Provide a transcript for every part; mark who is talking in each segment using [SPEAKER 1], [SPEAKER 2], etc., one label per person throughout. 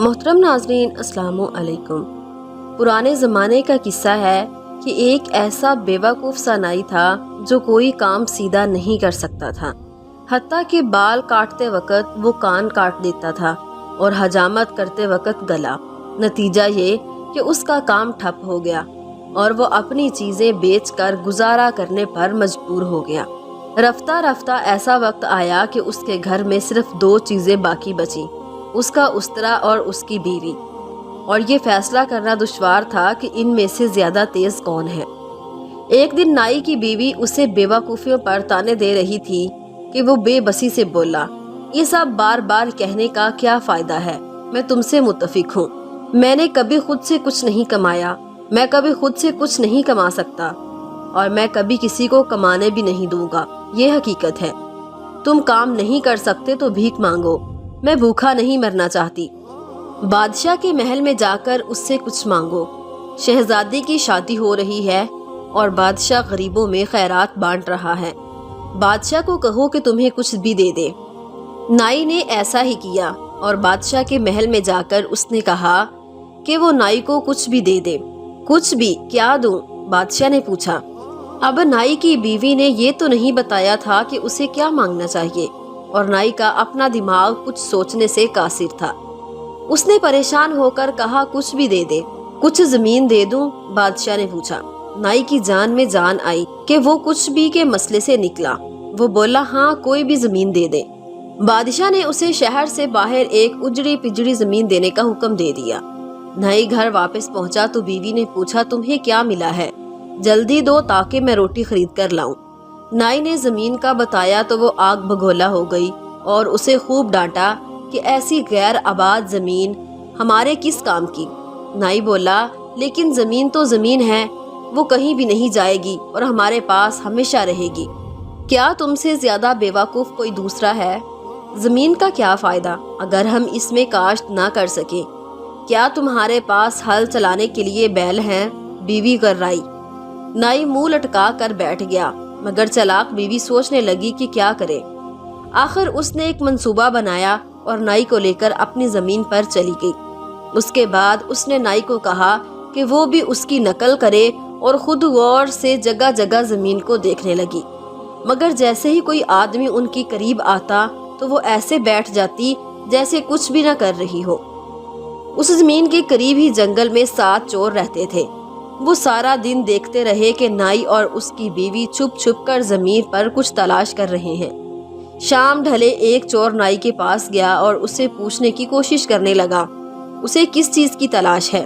[SPEAKER 1] محترم ناظرین، السلام علیکم۔ پرانے زمانے کا قصہ ہے کہ ایک ایسا بیوقوف سا نائی تھا جو کوئی کام سیدھا نہیں کر سکتا تھا، حتیٰ کہ بال کاٹتے وقت وہ کان کاٹ دیتا تھا اور حجامت کرتے وقت گلا۔ نتیجہ یہ کہ اس کا کام ٹھپ ہو گیا اور وہ اپنی چیزیں بیچ کر گزارا کرنے پر مجبور ہو گیا۔ رفتہ رفتہ ایسا وقت آیا کہ اس کے گھر میں صرف 2 چیزیں باقی بچیں، اس کا استرا اور اس کی بیوی، اور یہ فیصلہ کرنا دشوار تھا کہ ان میں سے زیادہ تیز کون ہے۔ ایک دن نائی کی بیوی اسے بیوقوفیوں پر طعنے دے رہی تھی کہ وہ بے بسی سے بولا، یہ سب بار بار کہنے کا کیا فائدہ ہے؟ میں تم سے متفق ہوں، میں نے کبھی خود سے کچھ نہیں کمایا، میں کبھی خود سے کچھ نہیں کما سکتا اور میں کبھی کسی کو کمانے بھی نہیں دوں گا، یہ حقیقت ہے۔ تم کام نہیں کر سکتے تو بھیک مانگو، میں بھوکا نہیں مرنا چاہتی۔ بادشاہ کے محل میں جا کر اس سے کچھ مانگو، شہزادی کی شادی ہو رہی ہے اور بادشاہ غریبوں میں خیرات بانٹ رہا ہے، بادشاہ کو کہو کہ تمہیں کچھ بھی دے دے۔ نائی نے ایسا ہی کیا اور بادشاہ کے محل میں جا کر اس نے کہا کہ وہ نائی کو کچھ بھی دے دے۔ کچھ بھی کیا دوں؟ بادشاہ نے پوچھا۔ اب نائی کی بیوی نے یہ تو نہیں بتایا تھا کہ اسے کیا مانگنا چاہیے، اور نائی کا اپنا دماغ کچھ سوچنے سے قاصر تھا۔ اس نے پریشان ہو کر کہا، کچھ بھی دے دے۔ کچھ زمین دے دوں؟ بادشاہ نے پوچھا۔ نائی کی جان میں جان آئی کہ وہ کچھ بھی کے مسئلے سے نکلا۔ وہ بولا، ہاں کوئی بھی زمین دے دے۔ بادشاہ نے اسے شہر سے باہر ایک اجڑی پجڑی زمین دینے کا حکم دے دیا۔ نائی گھر واپس پہنچا تو بیوی نے پوچھا، تمہیں کیا ملا ہے؟ جلدی دو تاکہ میں روٹی خرید کر لاؤں۔ نائی نے زمین کا بتایا تو وہ آگ بگولا ہو گئی اور اسے خوب ڈانٹا کہ ایسی غیر آباد زمین ہمارے کس کام کی؟ نائی بولا، لیکن زمین تو زمین ہے، وہ کہیں بھی نہیں جائے گی اور ہمارے پاس ہمیشہ رہے گی۔ کیا تم سے زیادہ بیوقوف کوئی دوسرا ہے؟ زمین کا کیا فائدہ اگر ہم اس میں کاشت نہ کر سکیں؟ کیا تمہارے پاس ہل چلانے کے لیے بیل ہیں؟ بیوی گرائی۔ نائی منہ لٹکا کر بیٹھ گیا، مگر چلاک بیوی سوچنے لگی کہ کیا کرے۔ آخر اس نے ایک منصوبہ بنایا اور نائی کو لے کر اپنی زمین پر چلی گئی۔ اس کے بعد اس نے نائی کو کہا کہ وہ بھی اس کی نقل کرے اور خود غور سے جگہ جگہ زمین کو دیکھنے لگی، مگر جیسے ہی کوئی آدمی ان کی قریب آتا تو وہ ایسے بیٹھ جاتی جیسے کچھ بھی نہ کر رہی ہو۔ اس زمین کے قریب ہی جنگل میں 7 چور رہتے تھے۔ وہ سارا دن دیکھتے رہے کہ نائی اور اس کی بیوی چھپ چھپ کر زمین پر کچھ تلاش کر رہے ہیں۔ شام ڈھلے ایک چور نائی کے پاس گیا اور اسے پوچھنے کی کوشش کرنے لگا، اسے کس چیز کی تلاش ہے؟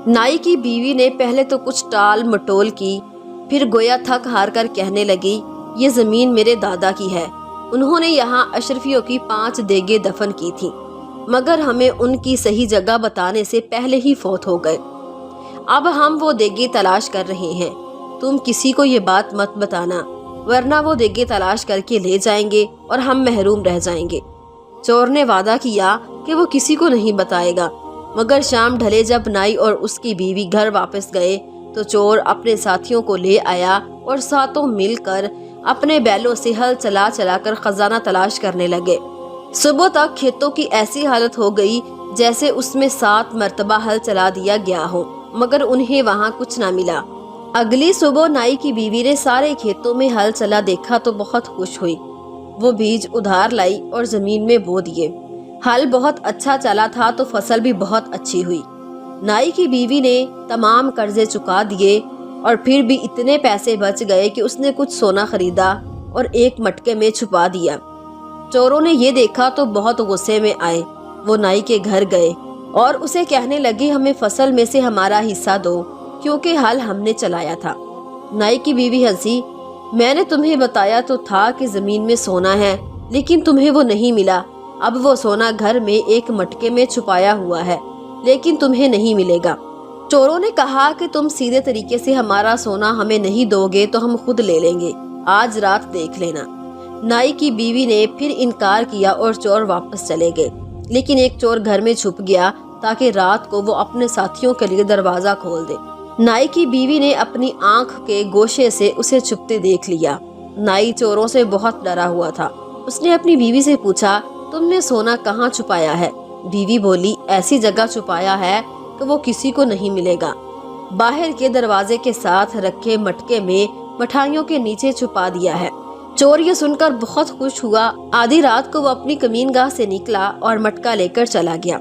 [SPEAKER 1] نائی کی بیوی نے پہلے تو کچھ ٹال مٹول کی، پھر گویا تھک ہار کر کہنے لگی، یہ زمین میرے دادا کی ہے، انہوں نے یہاں اشرفیوں کی 5 دیگیں دفن کی تھیں، مگر ہمیں ان کی صحیح جگہ بتانے سے پہلے ہی فوت ہو گئے۔ اب ہم وہ دیگیں تلاش کر رہے ہیں، تم کسی کو یہ بات مت بتانا، ورنہ وہ دیگیں تلاش کر کے لے جائیں گے اور ہم محروم رہ جائیں گے۔ چور نے وعدہ کیا کہ وہ کسی کو نہیں بتائے گا، مگر شام ڈھلے جب نائی اور اس کی بیوی گھر واپس گئے تو چور اپنے ساتھیوں کو لے آیا اور ساتوں مل کر اپنے بیلوں سے ہل چلا چلا کر خزانہ تلاش کرنے لگے۔ صبح تک کھیتوں کی ایسی حالت ہو گئی جیسے اس میں 7 مرتبہ ہل چلا دیا گیا ہو، مگر انہیں وہاں کچھ نہ ملا۔ اگلی صبح نائی کی بیوی نے سارے کھیتوں میں ہل چلا دیکھا تو بہت خوش ہوئی۔ وہ بیج ادھار لائی اور زمین میں بو دیے۔ ہل بہت اچھا چلا تھا تو فصل بھی بہت اچھی ہوئی۔ نائی کی بیوی نے تمام قرضے چکا دیے اور پھر بھی اتنے پیسے بچ گئے کہ اس نے کچھ سونا خریدا اور ایک مٹکے میں چھپا دیا۔ چوروں نے یہ دیکھا تو بہت غصے میں آئے۔ وہ نائی کے گھر گئے اور اسے کہنے لگے، ہمیں فصل میں سے ہمارا حصہ دو کیونکہ ہل ہم نے چلایا تھا۔ نائی کی بیوی ہنسی، میں نے تمہیں بتایا تو تھا کہ زمین میں سونا ہے، لیکن تمہیں وہ نہیں ملا۔ اب وہ سونا گھر میں ایک مٹکے میں چھپایا ہوا ہے، لیکن تمہیں نہیں ملے گا۔ چوروں نے کہا کہ تم سیدھے طریقے سے ہمارا سونا ہمیں نہیں دو گے تو ہم خود لے لیں گے، آج رات دیکھ لینا۔ نائی کی بیوی نے پھر انکار کیا اور چور واپس چلے گئے، لیکن ایک چور گھر میں چھپ گیا تاکہ رات کو وہ اپنے ساتھیوں کے لیے دروازہ کھول دے۔ نائی کی بیوی نے اپنی آنکھ کے گوشے سے اسے چھپتے دیکھ لیا۔ نائی چوروں سے بہت ڈرا ہوا تھا۔ اس نے اپنی بیوی سے پوچھا، تم نے سونا کہاں چھپایا ہے؟ بیوی بولی ایسی جگہ چھپایا ہے کہ وہ کسی کو نہیں ملے گا۔ باہر کے دروازے کے ساتھ رکھے مٹکے میں مٹھائیوں کے نیچے چھپا دیا ہے۔ چور یہ سن کر بہت خوش ہوا۔ آدھی رات کو وہ اپنی کمین گاہ سے نکلا اور مٹکا لے کر چلا گیا۔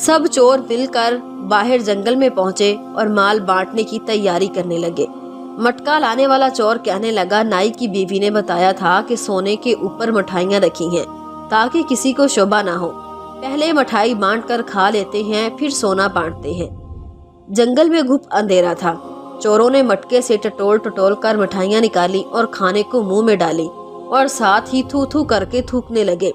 [SPEAKER 1] سب چور مل کر باہر جنگل میں پہنچے اور مال بانٹنے کی تیاری کرنے لگے۔ مٹکا لانے والا چور کہنے لگا نائی کی بیوی نے بتایا تھا کہ سونے کے اوپر مٹھائیاں رکھی ہیں تاکہ کسی کو شبہ نہ ہو۔ پہلے مٹھائی بانٹ کر کھا لیتے ہیں پھر سونا بانٹتے ہیں۔ جنگل میں گھپ اندھیرا تھا۔ چوروں نے مٹکے سے ٹٹول کر مٹھائیاں نکالی اور کھانے کو منہ میں ڈالی اور ساتھ ہی تھو تھو کر کے تھوکنے لگے۔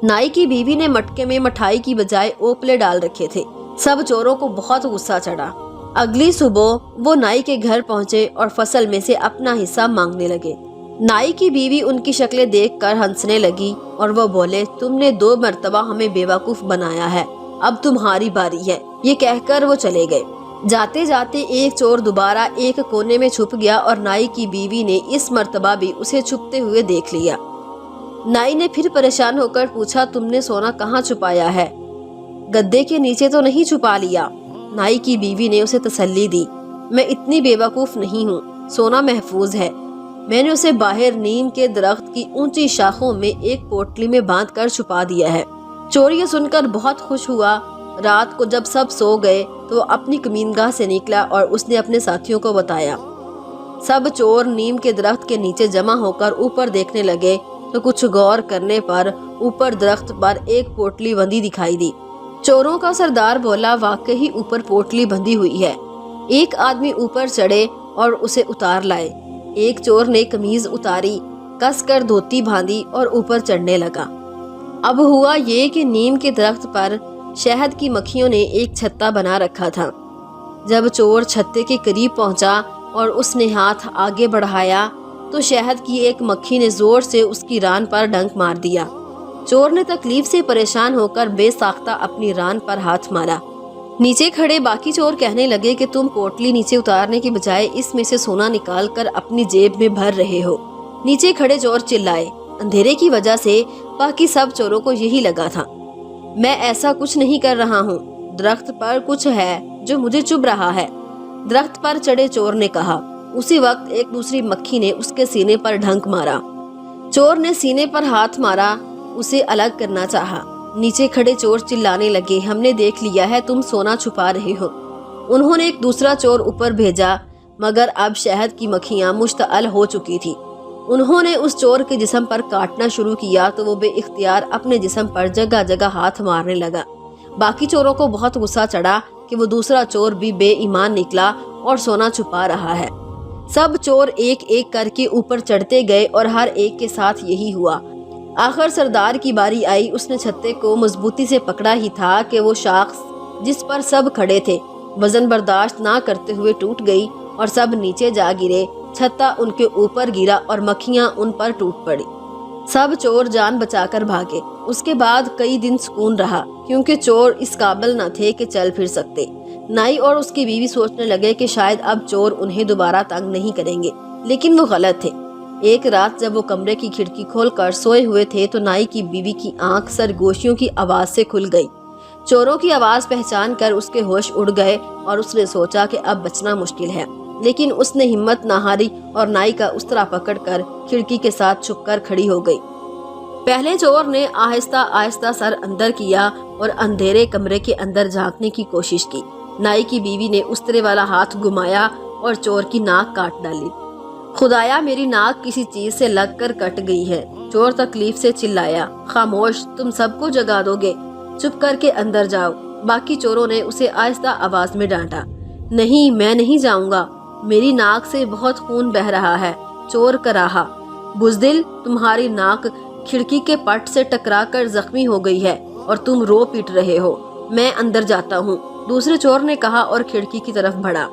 [SPEAKER 1] نائی کی بیوی نے مٹکے میں مٹھائی کی بجائے اوپلے ڈال رکھے تھے۔ سب چوروں کو بہت غصہ چڑھا۔ اگلی صبح وہ نائی کے گھر پہنچے اور فصل میں سے اپنا حصہ مانگنے لگے۔ نائی کی بیوی ان کی شکلیں دیکھ کر ہنسنے لگی اور وہ بولے تم نے 2 مرتبہ ہمیں بیوقوف بنایا ہے، اب تمہاری باری ہے۔ یہ کہہ کر وہ چلے گئے۔ جاتے جاتے ایک چور دوبارہ ایک کونے میں چھپ گیا اور نائی کی بیوی نے اس مرتبہ بھی اسے چھپتے ہوئے دیکھ لیا۔ نائی نے پھر پریشان ہو کر پوچھا تم نے سونا کہاں چھپایا ہے؟ گدے کے نیچے تو نہیں چھپا لیا؟ نائی کی بیوی نے اسے تسلی دی میں اتنی بیوقوف نہیں ہوں، سونا محفوظ ہے، میں نے اسے باہر نیم کے درخت کی اونچی شاخوں میں ایک پوٹلی میں باندھ کر چھپا دیا ہے۔ چور یہ سن کر بہت خوش ہوا۔ رات کو جب سب سو گئے تو وہ اپنی کمین گاہ سے نکلا اور اس نے اپنے ساتھیوں کو بتایا۔ سب چور نیم کے درخت کے نیچے جمع ہو کر اوپر دیکھنے لگے تو کچھ غور کرنے پر اوپر درخت پر ایک پوٹلی بندھی دکھائی دی۔ چوروں کا سردار بولا واقعی اوپر پوٹلی بندھی ہوئی ہے۔ ایک آدمی اوپر چڑھے اور اسے اتار لائے۔ ایک چور نے قمیض اتاری، کس کر دھوتی باندھی اور اوپر چڑھنے لگا۔ اب ہوا یہ کہ نیم کے درخت پر شہد کی مکھیوں نے ایک چھتا بنا رکھا تھا۔ جب چور چھتے کے قریب پہنچا اور اس نے ہاتھ آگے بڑھایا تو شہد کی ایک مکھی نے زور سے اس کی ران پر ڈنک مار دیا۔ چور نے تکلیف سے پریشان ہو کر بے ساختہ اپنی ران پر ہاتھ مارا۔ نیچے کھڑے باقی چور کہنے لگے کہ تم پوٹلی نیچے اتارنے کی بجائے اس میں سے سونا نکال کر اپنی جیب میں بھر رہے ہو۔ نیچے کھڑے چور چلائے۔ اندھیرے کی وجہ سے باقی سب چوروں کو یہی لگا تھا میں ایسا کچھ نہیں کر رہا ہوں، درخت پر کچھ ہے جو مجھے چبھ رہا ہے۔ درخت پر چڑھے چور نے کہا۔ اسی وقت ایک دوسری مکھی نے اس کے سینے پر ڈھنک مارا۔ چور نے سینے پر ہاتھ مارا، اسے الگ کرنا چاہا۔ نیچے کھڑے چور چلانے لگے ہم نے دیکھ لیا ہے تم سونا چھپا رہے ہو۔ انہوں نے ایک دوسرا چور اوپر بھیجا مگر اب شہد کی مکھیاں مشتعل ہو چکی تھی۔ انہوں نے اس چور کے جسم پر کاٹنا شروع کیا تو وہ بے اختیار اپنے جسم پر جگہ جگہ ہاتھ مارنے لگا۔ باقی چوروں کو بہت غصہ چڑھا کہ وہ دوسرا چور بھی بے ایمان نکلا اور سونا چھپا رہا ہے۔ سب چور ایک ایک کر کے اوپر چڑھتے گئے اور ہر ایک کے ساتھ یہی ہوا۔ آخر سردار کی باری آئی۔ اس نے چھتے کو مضبوطی سے پکڑا ہی تھا کہ وہ شاخ جس پر سب کھڑے تھے وزن برداشت نہ کرتے ہوئے ٹوٹ گئی اور سب نیچے جا گرے۔ چھتا ان کے اوپر گرا اور مکھیاں ان پر ٹوٹ پڑی۔ سب چور جان بچا کر بھاگے۔ اس کے بعد کئی دن سکون رہا کیونکہ چور اس قابل نہ تھے کہ چل پھر سکتے۔ نائی اور اس کی بیوی سوچنے لگے کہ شاید اب چور انہیں دوبارہ تنگ نہیں کریں گے، لیکن وہ غلط تھے۔ ایک رات جب وہ کمرے کی کھڑکی کھول کر سوئے ہوئے تھے تو نائی کی بیوی کی آنکھ سرگوشیوں کی آواز سے کھل گئی۔ چوروں کی آواز پہچان کر اس کے ہوش اڑ گئے اور اس نے سوچا کہ اب بچنا مشکل ہے، لیکن اس نے ہمت نہ ہاری اور نائی کا استرا پکڑ کر کھڑکی کے ساتھ چھپ کر کھڑی ہو گئی۔ پہلے چور نے آہستہ آہستہ سر اندر کیا اور اندھیرے کمرے کے اندر جھانکنے کی کوشش کی۔ نائی کی بیوی نے استرے والا ہاتھ گھمایا اور چور کی ناک کاٹ ڈالی۔ خدایا میری ناک کسی چیز سے لگ کر کٹ گئی ہے، چور تکلیف سے چلایا۔ خاموش، تم سب کو جگا دو گے، چپ کر کے اندر جاؤ۔ باقی چوروں نے اسے آہستہ آواز میں ڈانٹا۔ نہیں، میں نہیں جاؤں گا، میری ناک سے بہت خون بہ رہا ہے۔ چور کراہا، بزدل، تمہاری ناک کھڑکی کے پٹ سے ٹکرا کر زخمی ہو گئی ہے اور تم رو پیٹ رہے ہو، میں اندر جاتا ہوں، دوسرے چور نے کہا اور کھڑکی کی طرف بڑھا۔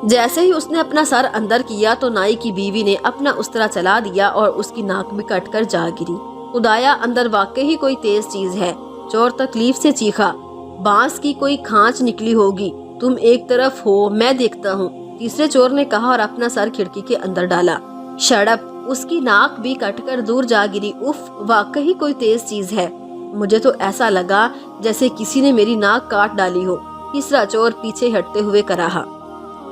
[SPEAKER 1] جیسے ہی اس نے اپنا سر اندر کیا تو نائی کی بیوی نے اپنا استرا چلا دیا اور اس کی ناک بھی کٹ کر جا گری۔ خدایا، اندر واقعی کوئی تیز چیز ہے، چور تکلیف سے چیخا۔ بانس کی کوئی کھانچ نکلی ہوگی، تم ایک طرف ہو، میں دیکھتا ہوں، تیسرے چور نے کہا اور اپنا سر کھڑکی کے اندر ڈالا۔ شڑپ، اس کی ناک بھی کٹ کر دور جا گری۔ اف، واقعی کوئی تیز چیز ہے، مجھے تو ایسا لگا جیسے کسی نے میری ناک کاٹ ڈالی ہو۔ تیسرا چور پیچھے ہٹتے ہوئے کہا،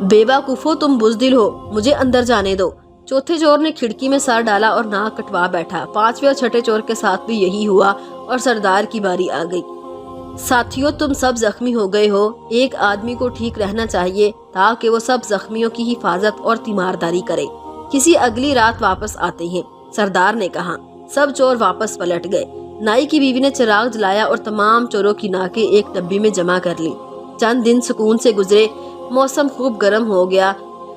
[SPEAKER 1] بے وقوفو تم بزدل ہو، مجھے اندر جانے دو۔ چوتھے چور نے کھڑکی میں سر ڈالا اور ناک کٹوا بیٹھا۔ پانچویں اور چھٹے چور کے ساتھ بھی یہی ہوا اور سردار کی باری آ گئی۔ ساتھیو، تم سب زخمی ہو گئے ہو۔ ایک آدمی کو ٹھیک رہنا چاہیے تاکہ وہ سب زخمیوں کی حفاظت اور تیمارداری کرے۔ کسی اگلی رات واپس آتے ہیں، سردار نے کہا۔ سب چور واپس پلٹ گئے۔ نائی کی بیوی نے چراغ جلایا اور تمام چوروں کی ناکیں ایک ڈبی میں جمع کر لی۔ چند دن سکون سے گزرے۔ موسم خوب گرم ہو گیا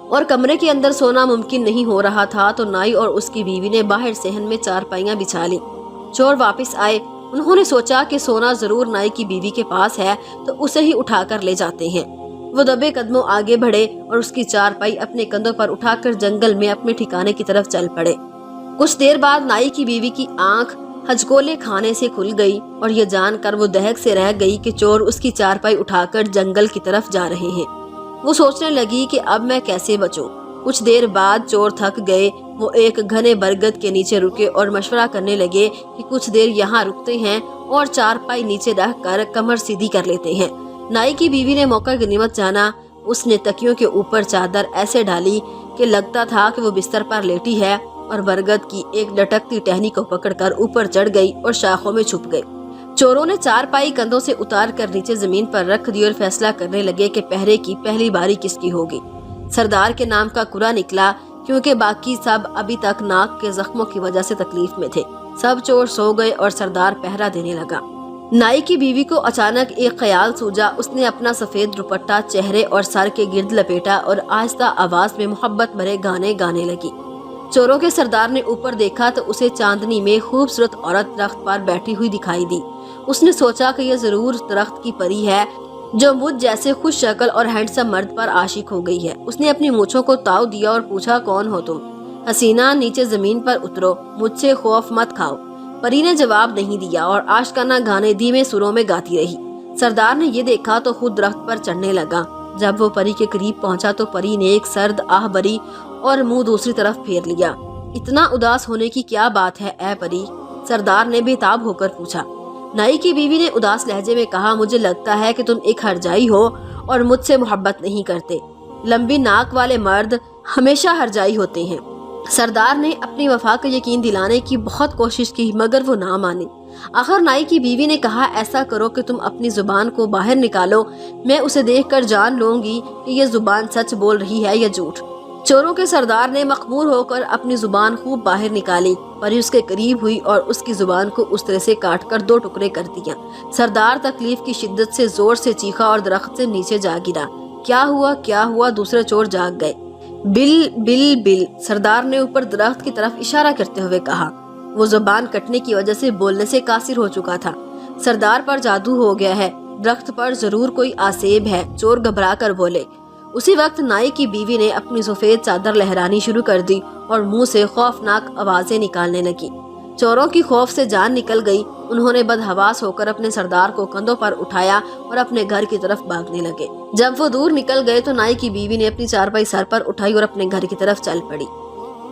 [SPEAKER 1] اور کمرے کے اندر سونا ممکن نہیں ہو رہا تھا تو نائی اور اس کی بیوی نے باہر صحن میں چارپائیاں بچھا لی۔ چور واپس آئے۔ انہوں نے سوچا کہ سونا ضرور نائی کی بیوی کے پاس ہے تو اسے ہی اٹھا کر لے جاتے ہیں۔ وہ دبے قدموں آگے بڑھے اور اس کی چارپائی اپنے کندھوں پر اٹھا کر جنگل میں اپنے ٹھکانے کی طرف چل پڑے۔ کچھ دیر بعد نائی کی بیوی کی آنکھ ہجکولے کھانے سے کھل گئی اور یہ جان کر وہ دہک سے رہ گئی کہ چور اس کی چارپائی اٹھا کر جنگل کی طرف جا رہے ہیں۔ وہ سوچنے لگی کہ اب میں کیسے بچوں۔ کچھ دیر بعد چور تھک گئے۔ وہ ایک گھنے برگد کے نیچے رکے اور مشورہ کرنے لگے کہ کچھ دیر یہاں رکتے ہیں اور چارپائی نیچے رکھ کر کمر سیدھی کر لیتے ہیں۔ نائی کی بیوی نے موقع غنیمت جانا۔ اس نے تکیوں کے اوپر چادر ایسے ڈالی کہ لگتا تھا کہ وہ بستر پر لیٹی ہے اور برگد کی ایک لٹکتی ٹہنی کو پکڑ کر اوپر چڑھ گئی اور شاخوں میں چھپ گئی۔ چوروں نے چارپائی کندھوں سے اتار کر نیچے زمین پر رکھ دی اور فیصلہ کرنے لگے کہ پہرے کی پہلی باری کس کی ہوگی۔ سردار کے نام کا کرا نکلا کیونکہ باقی سب ابھی تک ناک کے زخموں کی وجہ سے تکلیف میں تھے۔ سب چور سو گئے اور سردار پہرا دینے لگا۔ نائی کی بیوی کو اچانک ایک خیال سوجا۔ اس نے اپنا سفید دوپٹہ چہرے اور سر کے گرد لپیٹا اور آہستہ آواز میں محبت بھرے گانے گانے لگی۔ چوروں کے سردار نے اوپر دیکھا تو اسے چاندنی میں خوبصورت عورت درخت پر بیٹھی ہوئی دکھائی دی۔ اس نے سوچا کہ یہ ضرور درخت کی پری ہے جو مجھ جیسے خوش شکل اور ہینڈسم مرد پر عاشق ہو گئی ہے۔ اس نے اپنی مونچھوں کو تاؤ دیا اور پوچھا، کون ہو تم؟ حسینہ، نیچے زمین پر اترو، مجھ سے خوف مت کھاؤ۔ پری نے جواب نہیں دیا اور عاشقانہ گانے دھیمے سروں میں گاتی رہی۔ سردار نے یہ دیکھا تو خود درخت پر چڑھنے لگا۔ جب وہ پری کے قریب پہنچا تو پری نے ایک سرد آہ بھری اور منہ دوسری طرف پھیر لیا۔ اتنا اداس ہونے کی کیا بات ہے اے پری؟ سردار نے بے تاب ہو کر پوچھا۔ نائی کی بیوی نے اداس لہجے میں کہا، مجھے لگتا ہے کہ تم ایک ہرجائی ہو اور مجھ سے محبت نہیں کرتے۔ لمبی ناک والے مرد ہمیشہ ہرجائی ہوتے ہیں۔ سردار نے اپنی وفا کا یقین دلانے کی بہت کوشش کی مگر وہ نہ مانی۔ آخر نائی کی بیوی نے کہا، ایسا کرو کہ تم اپنی زبان کو باہر نکالو، میں اسے دیکھ کر جان لوں گی کہ یہ زبان سچ بول رہی ہے یا جھوٹ۔ چوروں کے سردار نے مخمور ہو کر اپنی زبان خوب باہر نکالی۔ پری اس کے قریب ہوئی اور اس کی زبان کو اس طرح سے کاٹ کر 2 ٹکڑے کر دیا۔ سردار تکلیف کی شدت سے زور سے چیخا اور درخت سے نیچے جا گرا۔ کیا ہوا؟ دوسرے چور جاگ گئے۔ بل بل بل، سردار نے اوپر درخت کی طرف اشارہ کرتے ہوئے کہا۔ وہ زبان کٹنے کی وجہ سے بولنے سے قاصر ہو چکا تھا۔ سردار پر جادو ہو گیا ہے، درخت پر ضرور کوئی آسیب ہے، چور گھبرا کر بولے۔ اسی وقت نائی کی بیوی نے اپنی سفید چادر لہرانی شروع کر دی اور منہ سے خوفناک آوازیں نکالنے لگی۔ چوروں کی خوف سے جان نکل گئی۔ انہوں نے بدحواس ہو کر اپنے سردار کو کندھوں پر اٹھایا اور اپنے گھر کی طرف بھاگنے لگے۔ جب وہ دور نکل گئے تو نائی کی بیوی نے اپنی چارپائی سر پر اٹھائی اور اپنے گھر کی طرف چل پڑی۔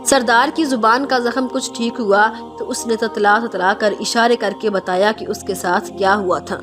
[SPEAKER 1] سردار کی زبان کا زخم کچھ ٹھیک ہوا تو اس نے تتلا کر اشارے کر کے بتایا کہ اس کے ساتھ کیا ہوا تھا۔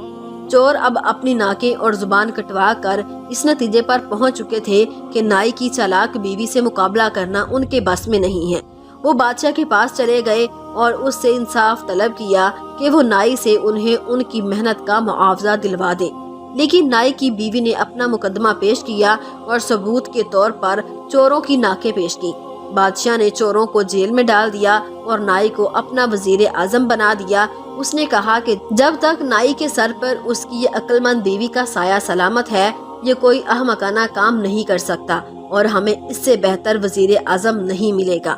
[SPEAKER 1] چور اب اپنی ناکیں اور زبان کٹوا کر اس نتیجے پر پہنچ چکے تھے کہ نائی کی چالاک بیوی سے مقابلہ کرنا ان کے بس میں نہیں ہے۔ وہ بادشاہ کے پاس چلے گئے اور اس سے انصاف طلب کیا کہ وہ نائی سے انہیں ان کی محنت کا معاوضہ دلوا دے۔ لیکن نائی کی بیوی نے اپنا مقدمہ پیش کیا اور ثبوت کے طور پر چوروں کی ناکیں پیش کی۔ بادشاہ نے چوروں کو جیل میں ڈال دیا اور نائی کو اپنا وزیر اعظم بنا دیا۔ اس نے کہا کہ جب تک نائی کے سر پر اس کی یہ عقل مند بیوی کا سایہ سلامت ہے، یہ کوئی احمقانہ کام نہیں کر سکتا اور ہمیں اس سے بہتر وزیر اعظم نہیں ملے گا۔